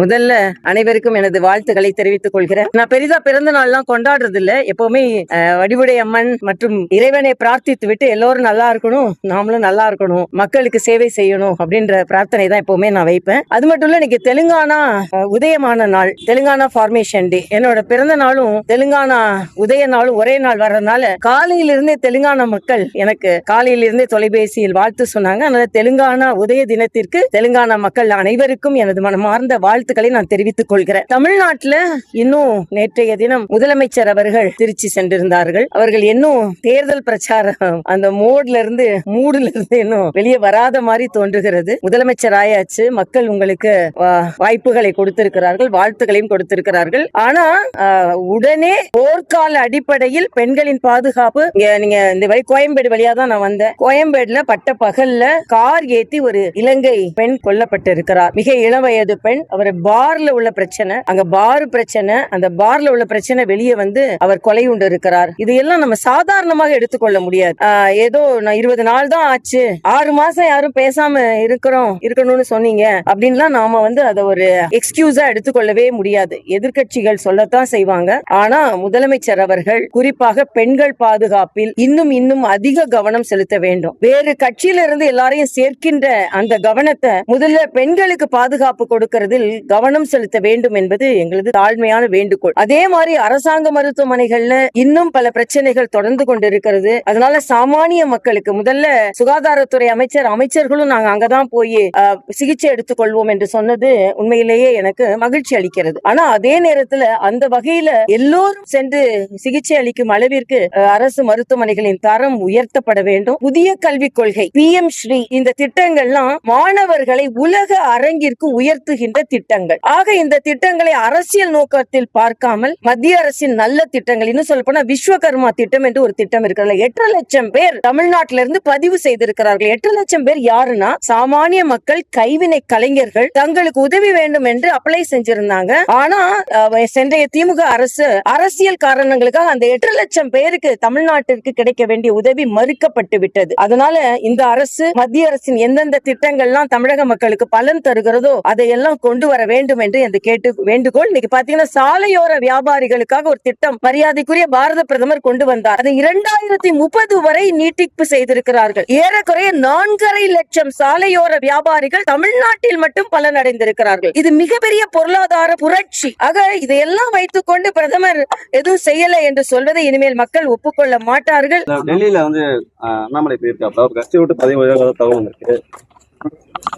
முதல்ல அனைவருக்கும் எனது வாழ்த்துக்களை தெரிவித்துக் கொள்கிறேன். நான் பெரிதா பிறந்த நாள்லாம் கொண்டாடுறது இல்ல. எப்பவுமே வடிவுடை அம்மன் மற்றும் இறைவனை பிரார்த்தித்து விட்டு எல்லோரும் நல்லா இருக்கணும், நாமளும் நல்லா இருக்கணும், மக்களுக்கு சேவை செய்யணும் அப்படின்ற பிரார்த்தனை தான் எப்பவுமே நான் வைப்பேன். அது மட்டும் இல்ல, இன்னைக்கு தெலுங்கானா உதயமான நாள், தெலுங்கானா ஃபார்மேஷன் டே. என்னோட பிறந்த நாளும் தெலுங்கானா உதய நாளும் ஒரே நாள் வர்றதுனால காலையிலிருந்தே தெலுங்கானா மக்கள் எனக்கு காலையிலிருந்தே தொலைபேசியில் வாழ்த்து சொன்னாங்க. அதனால தெலுங்கானா உதய தினத்திற்கு தெலுங்கானா மக்கள் அனைவருக்கும் எனது மனமார்ந்த வாழ்த்துக்களை நான் தெரிவித்துக் கொள்கிறேன். தமிழ்நாட்டுல இன்னும் நேற்றைய தினம் முதலமைச்சர் அவர்கள் திருச்சி சென்றிருந்தார்கள். அவர்கள் இன்னும் தேர்தல் பிரச்சாரம் அந்த மூடுல இருந்து இன்னும் வெளியே வராத மாதிரி தோன்றுகிறது. முதலமைச்சர் ஆயாச்சு, மக்கள் உங்களுக்கு வாய்ப்புகளை கொடுத்திருக்கிறார்கள், வாழ்த்துக்களையும் கொடுத்திருக்கிறார்கள். ஆனா உடனே போர்க்கால அடிப்படையில் பெண்களின் பாதுகாப்பு, நீங்க இந்த வழி கோயம்பேடு வழியா தான் நான் வந்தேன். கோயம்பேடுல பட்ட பகல்ல கார் ஏத்தி ஒரு இலங்கை பெண் கொல்லப்பட்டு இருக்கிறார். மிக இளம் வயது பெண். அவர் பார்ல உள்ள பிரச்சனை, அங்க பார் பிரச்சனை, அந்த பார்ல உள்ள பிரச்சனை வெளியே வந்து அவர் கொலை உண்டு இருக்கிறார். இதையெல்லாம் நம்ம சாதாரணமாக எடுத்துக்கொள்ள முடியாது. ஏதோ நான் 20 நாள் தான் ஆச்சு, 6 மாசம் யாரும் பேசாம இருக்கணும்னு சொன்னீங்க அப்படின்லாம் நாம வந்து அதை ஒரு எக்ஸ்கியூஸா எடுத்துக்கொள்ளவே முடியாது. எதிர்கட்சிகள் சொல்லத்தான் செய்வாங்க. ஆனா முதலமைச்சர் அவர்கள் குறிப்பாக பெண்கள் பாதுகாப்பில் இன்னும் அதிக கவனம் செலுத்த வேண்டும். வேறு கட்சியில இருந்து எல்லாரையும் சேர்க்கின்ற அந்த கவனத்தை முதல்ல பெண்களுக்கு பாதுகாப்பு கொடுக்கிறதில் கவனம் செலுத்த வேண்டும் என்பது எங்களது தாழ்மையான வேண்டுகோள். அதே மாதிரி அரசாங்க மருத்துவமனைகள்ல இன்னும் பல பிரச்சனைகள் தொடர்ந்து கொண்டிருக்கிறது. அதனால சாமானிய மக்களுக்கு முதல்ல சுகாதாரத்துறை அமைச்சர்களும் நாங்க அங்கதான் போய் சிகிச்சை எடுத்துக் கொள்வோம் என்று சொன்னது உண்மையிலேயே எனக்கு மகிழ்ச்சி அளிக்கிறது. ஆனா அதே நேரத்துல அந்த வகையில எல்லோரும் சென்று சிகிச்சை அளிக்கும் அளவிற்கு அரசு மருத்துவமனைகளின் தரம் உயர்த்தப்பட வேண்டும். புதிய கல்விக் கொள்கை PM ஸ்ரீ இந்த திட்டங்கள்லாம் மாணவர்களை உலக அரங்கிற்கு உயர்த்துகின்ற திட்டங்கள். ஆக இந்த திட்டங்களை அரசியல் நோக்கத்தில் பார்க்காமல் மத்திய அரசின் நல்ல திட்டங்கள், இன்னும் சொல்ல போனா விஸ்வகர்மா திட்டம் என்று ஒரு திட்டம் இருக்கிறது. 8 லட்சம் பேர் தமிழ்நாட்டில இருந்து பதிவு செய்திருக்கிறார்கள். 8 லட்சம் பேர் யாருன்னா சாமானிய மக்கள், கைவினை கலைஞர்கள், தங்களுக்கு உதவி வேண்டும் என்று அப்ளை செஞ்சிருந்தாங்க. ஆனா சென்றைய திமுக அரசு அரசியல் காரணங்களுக்காக அந்த 8 லட்சம் பேருக்கு தமிழ்நாட்டிற்கு கிடைக்க வேண்டிய உதவி மறுக்கப்பட்டு விட்டது. அதனால இந்த அரசு, மத்திய அரசின் எந்தெந்த திட்டங்கள்லாம் தமிழக மக்களுக்கு பலன் தருகிறதோ அதையெல்லாம் கொண்டு வர வேண்டும் என்று அந்த வேண்டுகோள். இன்னைக்கு பாத்தீங்கன்னா சாலையோர வியாபாரிகளுக்காக ஒரு திட்டம் மரியாதைக்குரிய பாரத பிரதமர் கொண்டு வந்தார். அதை 2030 வரை நீட்டிப்பு செய்திருக்கிறார்கள். ஏறக்குறைய 4.5 லட்சம் சாலையோர வியாபாரிகள் தமிழ்நாட்டில் மட்டும் பலன் அடைந்திருக்கிறார்கள். இது மிகப்பெரிய பொருளாதார புரட்சி. ஆக இதையெல்லாம் வைத்துக் கொண்டு பிரதமர் எதுவும் செய்யல என்று சொல்வதை இனிமேல் மக்கள் ஒப்புக்கொள்ள மாட்டார்கள். டெல்லியில வந்து அண்ணாமலை போயிருக்காப்ல, கட்சி விட்டு 10 தகவல் இருக்கு.